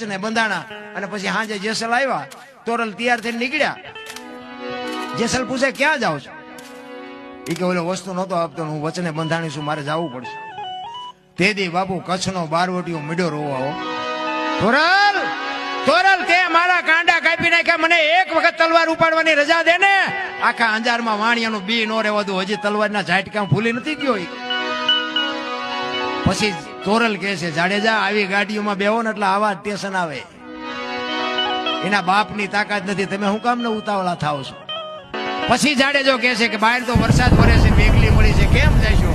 ને બંધાણા અને પછી હાજે જેસલ આવ્યા. તોરલ તૈયાર થઈને નીકળ્યા. જેસલ પૂછે ક્યાં જાવ છો? એ કે ઓલો વસ્તુ નહોતો આપતો, હું વચને બંધાણી છું, મારે જવું પડશે. તેદી બાપુ કચ્છનો બારવટીયો મીડો રોવા. તોરલ તોરલ તે મારા કાંડા કાપી નાખ્યા, મને એક વખત તલવાર ઉપાડવાની રજા દે ને. આખા અંજારમાં વાણિયાનું બી નો રહેવાતું, હજી તલવારના ઝાટકા ભૂલી નથી ગયો. પછી તોરલ કહે છે, જાડેજા આવી ગાડીઓમાં બેહો ને એટલે આવા સ્ટેશન આવે. એના બાપની તાકાત નથી, તમે શું કામ ને ઉતાવળા થાવ છો? પછી જાડેજો કહે છે કે બહાર તો વરસાદ વરે છે, મેઘલી મળી છે, કેમ જઈશો?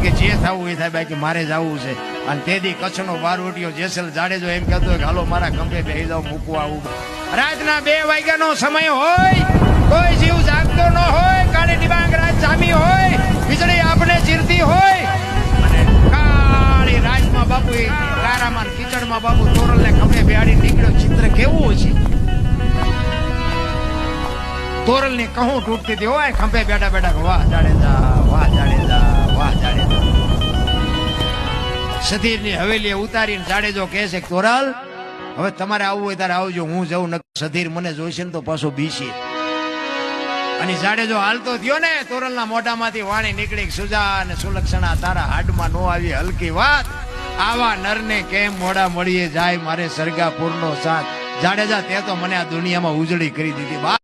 કે જે થવું એ થાય, બાકી મારે જવું છે. અને તેથી કચ્છનો બારવટીયો જેસલ જાડેજો એમ કહેતો કે હાલો મારા ખંભે બેસી જાવ, મૂકવા આવું. રાતના 2 વાગ્યાનો સમય હોય, કોઈ જીવ જાગતો ન હોય, કાળી ડિબાંગ રાત જામી હોય, વીજળી આપણે ચીરતી હોય, અને કાળી રાજમાં બાપુ કારામાં કીચડમાં બાપુ તોરલને ખંભે બેહાડી નીકળ્યો. ચિત્ર કેવું છે? તોરલની કહું તૂટતી હતી હોય, ખંભે બેઠા બેઠા વાહ જાડેજા, વાહ જાડેજા, વાહ જાડેજા. સધીરની હવેલીએ ઉતારીને જાડેજો કહે છે, તોરલ હવે તમારે આવવું હોય ત્યારે આવજો, હું જઉં. સધીર મને જોઈશે ને તો પાછો બીસી. અને જાડેજો હાલતો થયો ને, તોરલના મોઢામાંથી વાણી નીકળી, સુજા અને સુલક્ષણા તારા હાડમાં નો આવી હલકી વાત. આવા નરને કેમ મોડા મળીએ જાય, મારે સરગાપુરનો સાથ. જાડેજા તે તો મને આ દુનિયામાં ઉજળી કરી દીધી.